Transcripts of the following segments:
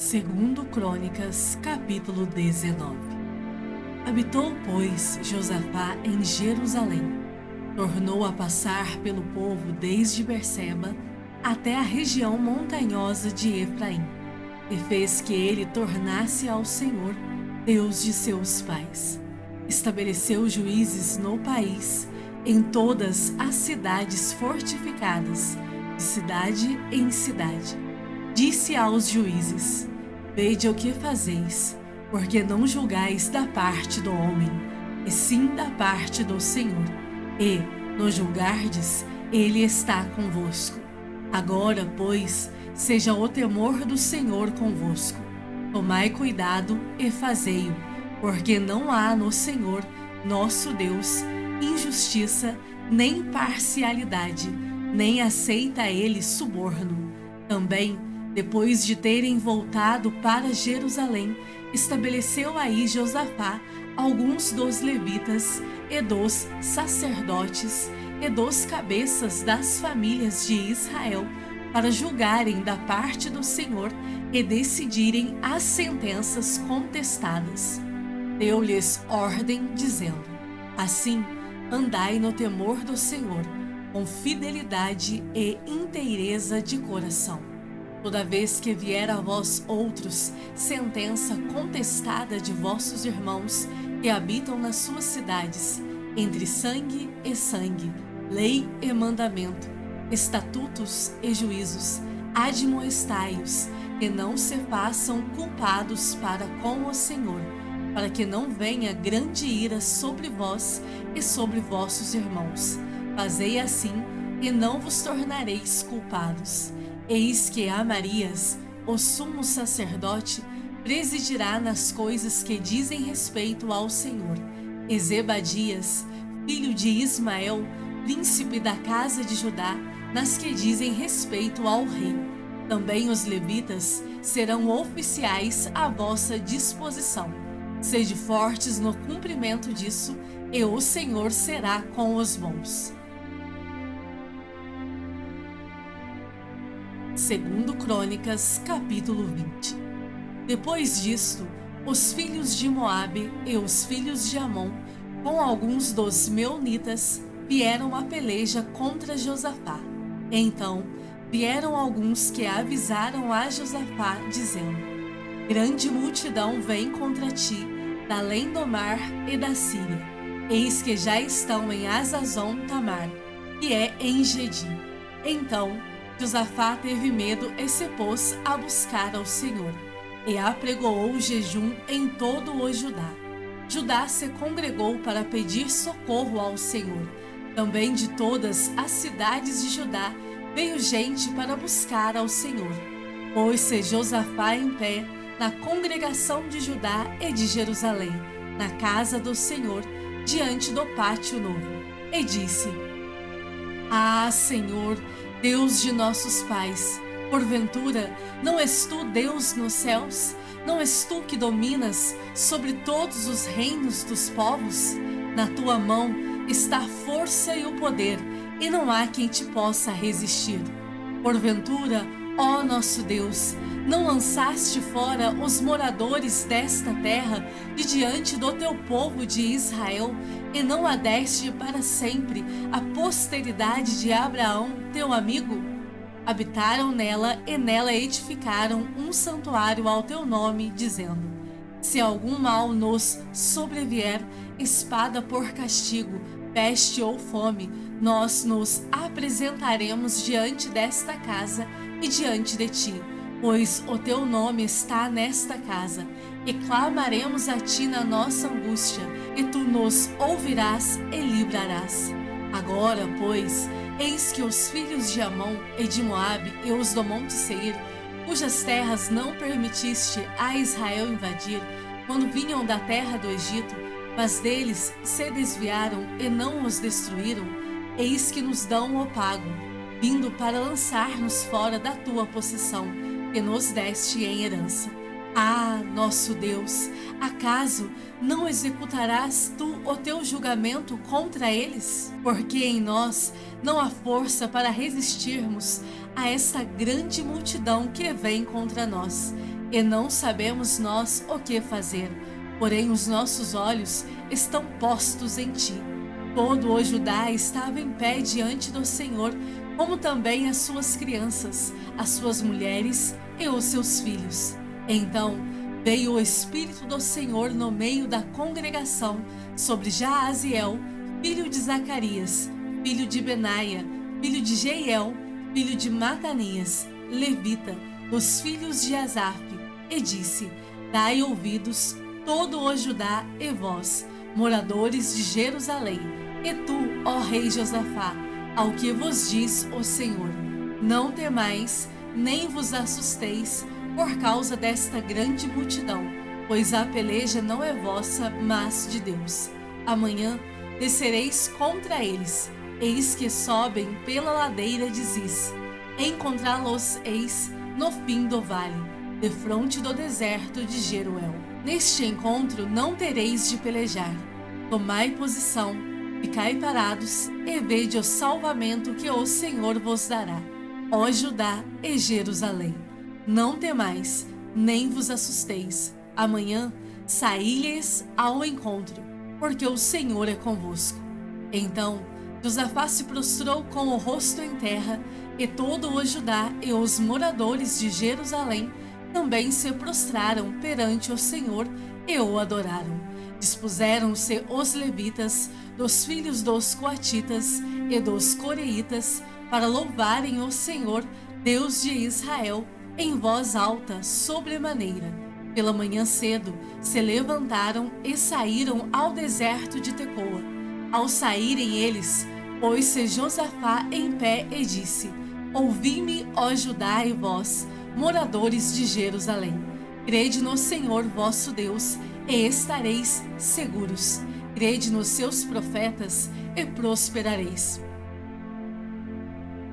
Segundo Crônicas, capítulo 19. Habitou, pois, Josafá em Jerusalém. Tornou a passar pelo povo desde Berseba até a região montanhosa de Efraim, e fez que ele tornasse ao Senhor, Deus de seus pais. Estabeleceu juízes no país, em todas as cidades fortificadas, de cidade em cidade. Disse aos juízes: vede o que fazeis, porque não julgais da parte do homem, e sim da parte do Senhor. E, no julgardes, ele está convosco. Agora, pois, seja o temor do Senhor convosco. Tomai cuidado e fazei-o, porque não há no Senhor, nosso Deus, injustiça, nem parcialidade, nem aceita ele suborno. Também, depois de terem voltado para Jerusalém, estabeleceu aí Josafá alguns dos levitas e dos sacerdotes e dos cabeças das famílias de Israel para julgarem da parte do Senhor e decidirem as sentenças contestadas. Deu-lhes ordem, dizendo: assim, andai no temor do Senhor, com fidelidade e inteireza de coração. Toda vez que vier a vós outros sentença contestada de vossos irmãos que habitam nas suas cidades, entre sangue e sangue, lei e mandamento, estatutos e juízos, admoestai-os, que não se façam culpados para com o Senhor, para que não venha grande ira sobre vós e sobre vossos irmãos. Fazei assim, e não vos tornareis culpados. Eis que Amarias, o sumo sacerdote, presidirá nas coisas que dizem respeito ao Senhor, e Zebadias, filho de Ismael, príncipe da casa de Judá, nas que dizem respeito ao rei. Também os levitas serão oficiais à vossa disposição. Sede fortes no cumprimento disso, e o Senhor será com os bons. Segundo Crônicas, capítulo 20. Depois disto, os filhos de Moabe e os filhos de Amon, com alguns dos meunitas, vieram à peleja contra Josafá. Então, vieram alguns que avisaram a Josafá, dizendo: grande multidão vem contra ti, da além do mar e da Síria. Eis que já estão em Azazon Tamar, que é em Gedi. Então, Josafá teve medo e se pôs a buscar ao Senhor, e apregoou o jejum em todo o Judá. Judá se congregou para pedir socorro ao Senhor. Também de todas as cidades de Judá veio gente para buscar ao Senhor. Pôs-se Josafá em pé na congregação de Judá e de Jerusalém, na casa do Senhor, diante do pátio novo, e disse: ah, Senhor, Deus de nossos pais, porventura, não és tu Deus nos céus? Não és tu que dominas sobre todos os reinos dos povos? Na tua mão está a força e o poder, e não há quem te possa resistir. Porventura, ó nosso Deus, não lançaste fora os moradores desta terra de diante do teu povo de Israel, e não a deste para sempre a posteridade de Abraão, teu amigo? Habitaram nela e nela edificaram um santuário ao teu nome, dizendo: se algum mal nos sobrevier, espada por castigo, peste ou fome, nós nos apresentaremos diante desta casa e diante de ti, pois o teu nome está nesta casa, e clamaremos a ti na nossa angústia, e tu nos ouvirás e livrarás. Agora, pois, eis que os filhos de Amon e de Moabe e os do monte Seir, cujas terras não permitiste a Israel invadir, quando vinham da terra do Egito, mas deles se desviaram e não os destruíram, eis que nos dão o pago, vindo para lançar-nos fora da tua possessão, que nos deste em herança. Ah, nosso Deus, acaso não executarás tu o teu julgamento contra eles? Porque em nós não há força para resistirmos a esta grande multidão que vem contra nós. e não sabemos nós o que fazer, porém os nossos olhos estão postos em ti. Todo o Judá estava em pé diante do Senhor, como também as suas crianças, as suas mulheres e os seus filhos. Então veio o Espírito do Senhor no meio da congregação sobre Jaaziel, filho de Zacarias, filho de Benaia, filho de Jeiel, filho de Matanias, levita, dos filhos de Asaf, e disse: Dai ouvidos, todo o Judá e vós, moradores de Jerusalém, e tu, ó rei Josafá, ao que vos diz o Senhor: Não temais, nem vos assusteis por causa desta grande multidão, pois a peleja não é vossa, mas de Deus. Amanhã descereis contra eles, eis que sobem pela ladeira de Ziz. Encontrá-los-eis no fim do vale, defronte do deserto de Jeruel. Neste encontro não tereis de pelejar. Tomai posição, ficai parados e vede o salvamento que o Senhor vos dará, ó Judá e Jerusalém. Não temais, nem vos assusteis. Amanhã saí-lhes ao encontro, porque o Senhor é convosco. Então Josafá se prostrou com o rosto em terra, e todo o Judá e os moradores de Jerusalém também se prostraram perante o Senhor e o adoraram. Dispuseram-se os levitas, dos filhos dos coatitas e dos coreitas, para louvarem o Senhor, Deus de Israel, em voz alta, sobremaneira. Pela manhã cedo se levantaram e saíram ao deserto de Tecoa. Ao saírem eles, pôs-se Josafá em pé e disse: Ouvi-me, ó Judá e vós, moradores de Jerusalém. Crede no Senhor vosso Deus, e estareis seguros. Crede nos seus profetas, e prosperareis.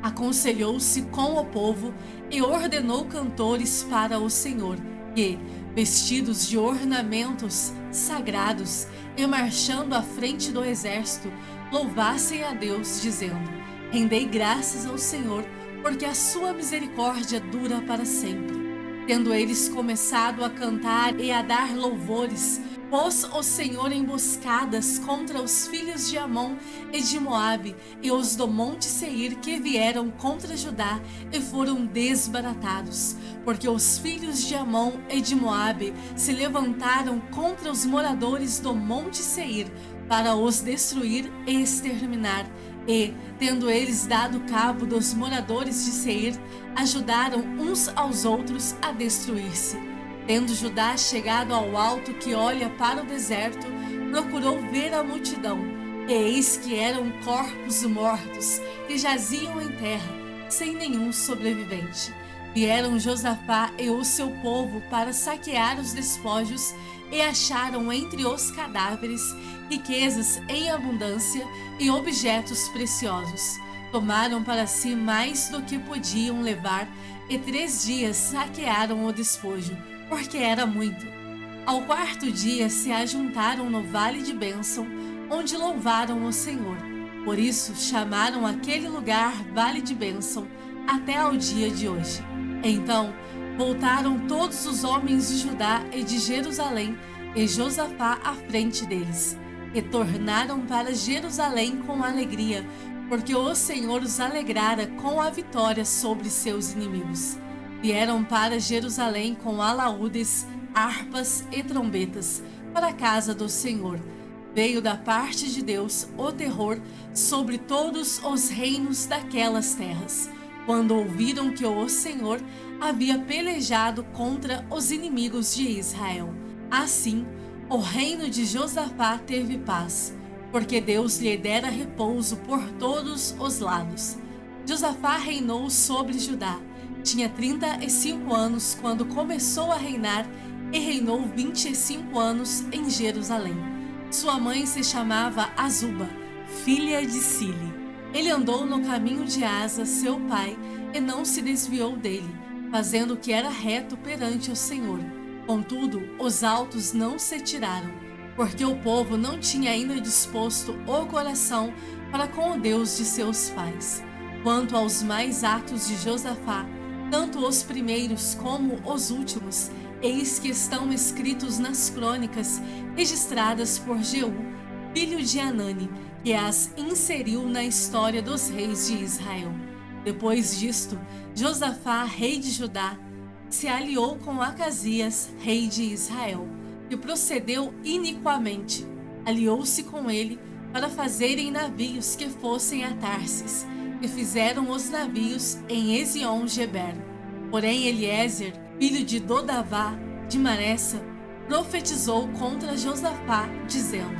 Aconselhou-se com o povo e ordenou cantores para o Senhor, que, vestidos de ornamentos sagrados e marchando à frente do exército, louvassem a Deus, dizendo: Rendei graças ao Senhor, porque a sua misericórdia dura para sempre. Tendo eles começado a cantar e a dar louvores, pôs o Senhor emboscadas contra os filhos de Amon e de Moabe e os do monte Seir, que vieram contra Judá e foram desbaratados, porque os filhos de Amon e de Moabe se levantaram contra os moradores do monte Seir para os destruir e exterminar. E, tendo eles dado cabo dos moradores de Seir, ajudaram uns aos outros a destruir-se. Tendo Judá chegado ao alto que olha para o deserto, procurou ver a multidão, e eis que eram corpos mortos que jaziam em terra, sem nenhum sobrevivente. Vieram Josafá e o seu povo para saquear os despojos, e acharam entre os cadáveres riquezas em abundância e objetos preciosos. Tomaram para si mais do que podiam levar, e 3 dias saquearam o despojo, porque era muito. Ao 4º dia se ajuntaram no vale de Bênção, onde louvaram o Senhor. Por isso chamaram aquele lugar Vale de Bênção até ao dia de hoje. Então voltaram todos os homens de Judá e de Jerusalém, e Josafá à frente deles, e tornaram para Jerusalém com alegria, porque o Senhor os alegrara com a vitória sobre seus inimigos. Vieram para Jerusalém com alaúdes, harpas e trombetas, para a casa do Senhor. Veio da parte de Deus o terror sobre todos os reinos daquelas terras, quando ouviram que o Senhor havia pelejado contra os inimigos de Israel. Assim, o reino de Josafá teve paz, porque Deus lhe dera repouso por todos os lados. Josafá reinou sobre Judá. Tinha 35 anos quando começou a reinar, e reinou 25 anos em Jerusalém. Sua mãe se chamava Azuba, filha de Sili. Ele andou no caminho de Asa, seu pai, e não se desviou dele, fazendo o que era reto perante o Senhor. Contudo, os altos não se tiraram, porque o povo não tinha ainda disposto o coração para com o Deus de seus pais. Quanto aos mais atos de Josafá, tanto os primeiros como os últimos, Eis que estão escritos nas crônicas registradas por Jeú, filho de Anani, que as inseriu na história dos reis de Israel. Depois disto, Josafá, rei de Judá, se aliou com Acasias, rei de Israel, que procedeu iniquamente. Aliou-se com ele para fazerem navios que fossem a Tarsis, e fizeram os navios em Ezion-Geber. Porém Eliezer, filho de Dodavá, de Maressa, profetizou contra Josafá, dizendo: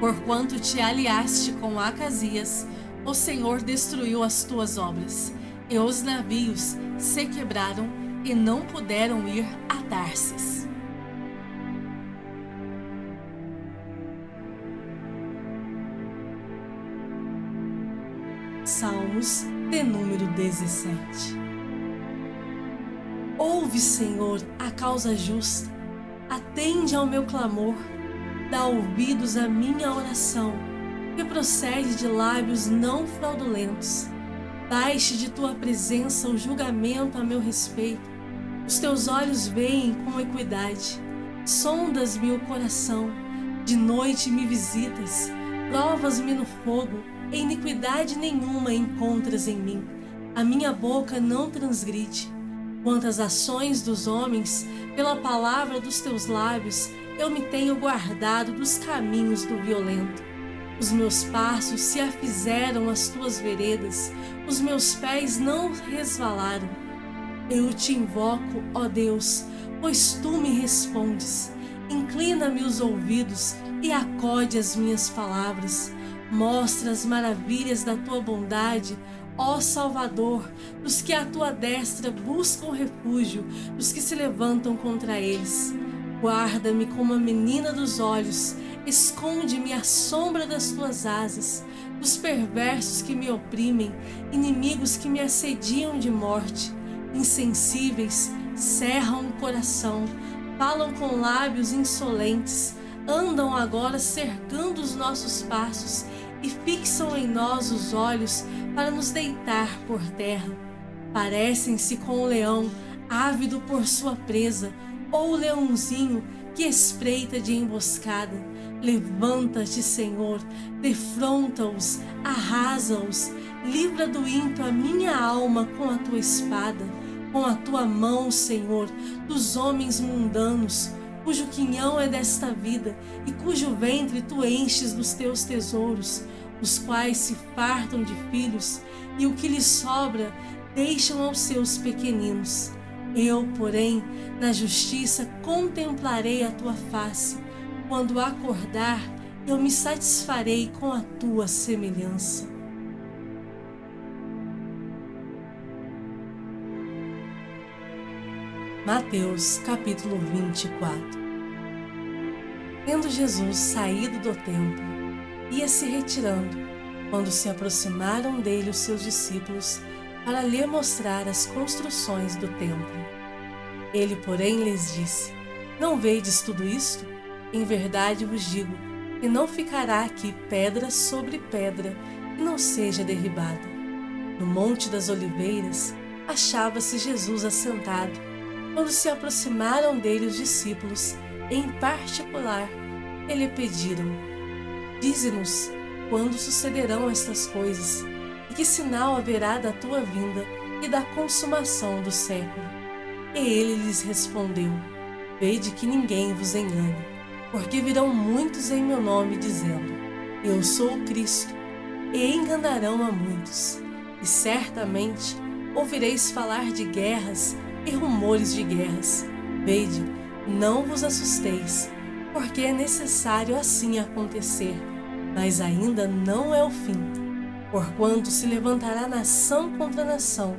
Porquanto te aliaste com Acasias, o Senhor destruiu as tuas obras, e os navios se quebraram e não puderam ir a Tarsis. Salmos de número 17. Ouve, Senhor, a causa justa, atende ao meu clamor, dá ouvidos à minha oração, que procede de lábios não fraudulentos. Baixe de tua presença o julgamento a meu respeito. Os teus olhos veem com equidade. Sondas-me o coração. De noite me visitas. Provas-me no fogo. Iniquidade nenhuma encontras em mim. A minha boca não transgride. Quanto às ações dos homens, pela palavra dos teus lábios, eu me tenho guardado dos caminhos do violento. Os meus passos se afizeram às tuas veredas, os meus pés não resvalaram. Eu te invoco, ó Deus, pois tu me respondes. Inclina-me os ouvidos e acode as minhas palavras. Mostra as maravilhas da tua bondade, ó Salvador, dos que à tua destra buscam refúgio, dos que se levantam contra eles. Guarda-me como a menina dos olhos, esconde-me à sombra das tuas asas, dos perversos que me oprimem, inimigos que me assediam de morte, insensíveis, cerram o coração, falam com lábios insolentes, andam agora cercando os nossos passos e fixam em nós os olhos para nos deitar por terra. Parecem-se com o leão, ávido por sua presa, ou o leãozinho que espreita de emboscada. Levanta-te, Senhor, defronta-os, arrasa-os, livra do ímpio a minha alma com a tua espada, com a tua mão, Senhor, dos homens mundanos, cujo quinhão é desta vida e cujo ventre tu enches dos teus tesouros, os quais se fartam de filhos e o que lhes sobra deixam aos seus pequeninos. Eu, porém, na justiça contemplarei a tua face. Quando acordar, eu me satisfarei com a tua semelhança. Mateus, capítulo 24. Tendo Jesus saído do templo, ia se retirando, quando se aproximaram dele os seus discípulos, para lhe mostrar as construções do templo. Ele, porém, lhes disse: Não vedes tudo isto? Em verdade vos digo que não ficará aqui pedra sobre pedra que não seja derribada. No Monte das Oliveiras achava-se Jesus assentado. Quando se aproximaram dele os discípulos, em particular, lhe pediram: Dize-nos quando sucederão estas coisas, e que sinal haverá da tua vinda e da consumação do século? E ele lhes respondeu: Vede que ninguém vos engane, porque virão muitos em meu nome dizendo: Eu sou o Cristo, e enganarão a muitos. E certamente ouvireis falar de guerras e rumores de guerras. Vede, não vos assusteis, porque é necessário assim acontecer, mas ainda não é o fim. Porquanto se levantará nação contra nação,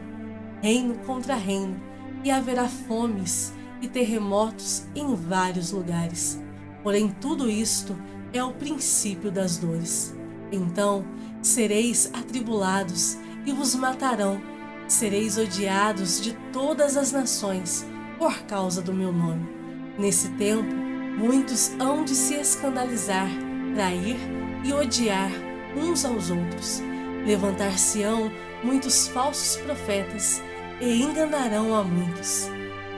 reino contra reino, e haverá fomes e terremotos em vários lugares. Porém, tudo isto é o princípio das dores. Então sereis atribulados e vos matarão. Sereis odiados de todas as nações por causa do meu nome. Nesse tempo, muitos hão de se escandalizar, trair e odiar uns aos outros. Levantar-se-ão muitos falsos profetas e enganarão a muitos.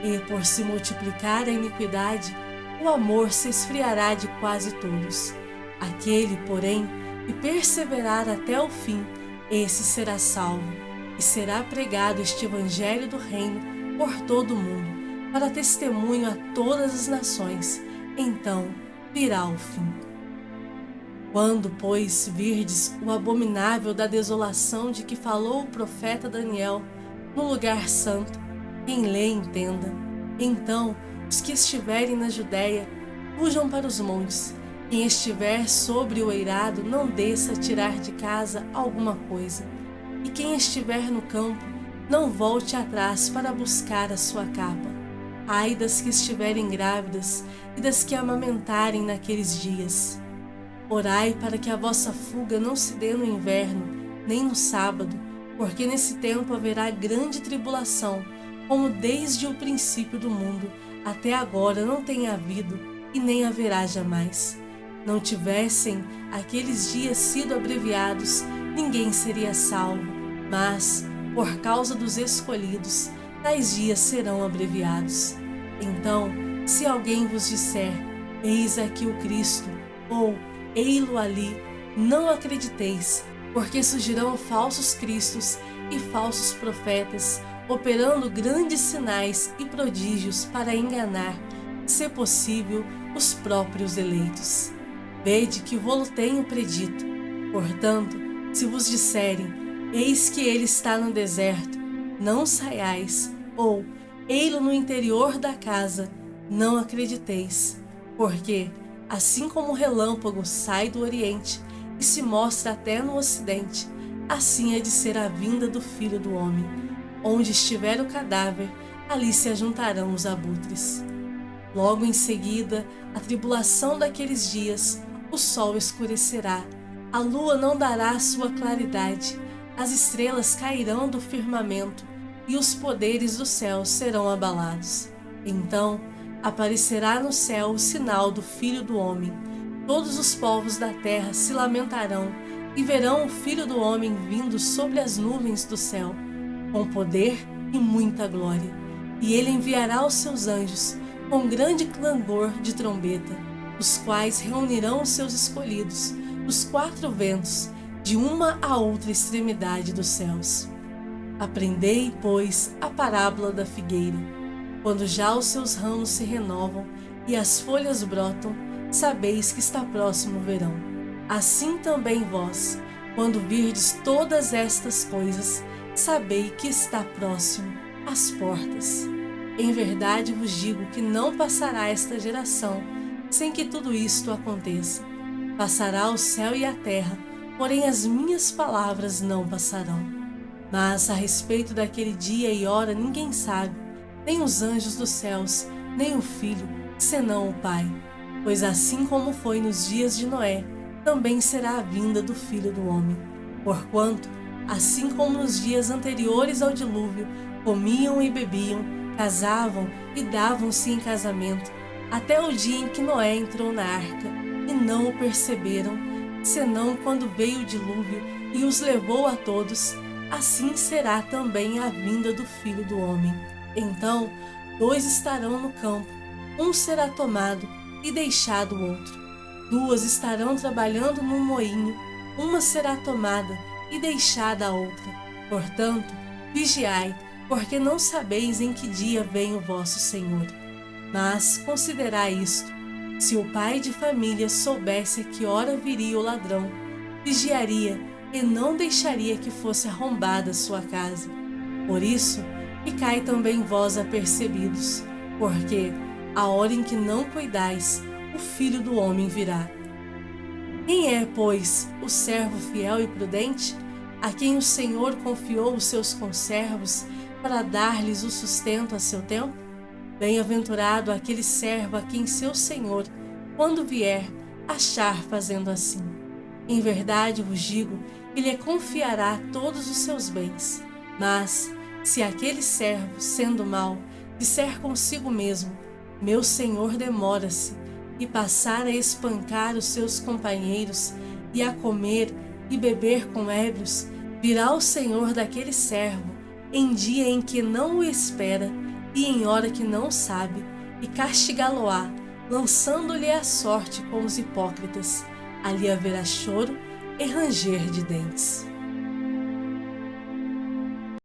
e por se multiplicar a iniquidade, o amor se esfriará de quase todos. Aquele, porém, que perseverar até o fim, esse será salvo, e será pregado este evangelho do reino por todo o mundo, para testemunho a todas as nações. Então virá o fim. Quando, pois, virdes o abominável da desolação de que falou o profeta Daniel, no lugar santo, quem lê entenda. Então os que estiverem na Judéia, fujam para os montes. Quem estiver sobre o eirado, não desça a tirar de casa alguma coisa. E quem estiver no campo, não volte atrás para buscar a sua capa. Ai das que estiverem grávidas e das que amamentarem naqueles dias. Orai para que a vossa fuga não se dê no inverno, nem no sábado, porque nesse tempo haverá grande tribulação, como desde o princípio do mundo até agora não tem havido e nem haverá jamais. Não tivessem aqueles dias sido abreviados, ninguém seria salvo, mas, por causa dos escolhidos, tais dias serão abreviados. Então, se alguém vos disser, eis aqui o Cristo, ou ei-lo ali, não acrediteis, porque surgirão falsos cristos e falsos profetas, operando grandes sinais e prodígios para enganar, se possível, os próprios eleitos. Vede que vô-lo tenho predito. Portanto, se vos disserem, eis que ele está no deserto, não saiais, ou ei-lo no interior da casa, não acrediteis, porque, assim como o relâmpago sai do oriente e se mostra até no ocidente, assim é de ser a vinda do Filho do Homem. Onde estiver o cadáver, ali se ajuntarão os abutres. Logo em seguida, a tribulação daqueles dias, o sol escurecerá, a lua não dará sua claridade, as estrelas cairão do firmamento e os poderes do céu serão abalados. Então aparecerá no céu o sinal do Filho do Homem. Todos os povos da terra se lamentarão e verão o Filho do Homem vindo sobre as nuvens do céu, com poder e muita glória. E ele enviará os seus anjos com grande clangor de trombeta, os quais reunirão os seus escolhidos dos quatro ventos, de uma a outra extremidade dos céus. Aprendei, pois, a parábola da figueira. Quando já os seus ramos se renovam e as folhas brotam, sabeis que está próximo o verão. Assim também vós, quando virdes todas estas coisas, sabei que está próximo às portas. Em verdade vos digo que não passará esta geração sem que tudo isto aconteça. Passará o céu e a terra, porém as minhas palavras não passarão. Mas a respeito daquele dia e hora ninguém sabe, nem os anjos dos céus, nem o Filho, senão o Pai. Pois assim como foi nos dias de Noé, também será a vinda do Filho do Homem. Porquanto, assim como nos dias anteriores ao dilúvio, comiam e bebiam, casavam e davam-se em casamento, até o dia em que Noé entrou na arca, e não o perceberam, senão quando veio o dilúvio e os levou a todos, assim será também a vinda do Filho do Homem. Então, dois estarão no campo, um será tomado e deixado o outro. Duas estarão trabalhando num moinho, uma será tomada e deixada a outra. Portanto, vigiai, porque não sabeis em que dia vem o vosso Senhor. Mas considerai isto: se o pai de família soubesse a que hora viria o ladrão, vigiaria e não deixaria que fosse arrombada a sua casa. Por isso, ficai também vós apercebidos, porque, a hora em que não cuidais, o Filho do Homem virá. Quem é, pois, o servo fiel e prudente, a quem o Senhor confiou os seus conservos para dar-lhes o sustento a seu tempo? Bem-aventurado aquele servo a quem seu Senhor, quando vier, achar fazendo assim. Em verdade vos digo, ele lhe confiará todos os seus bens. Mas, se aquele servo, sendo mau, disser consigo mesmo, meu Senhor demora-se, e passar a espancar os seus companheiros, e a comer e beber com ébrios, virá o Senhor daquele servo, em dia em que não o espera, e em hora que não sabe, e castigá-lo-á, lançando-lhe a sorte com os hipócritas. Ali haverá choro e ranger de dentes.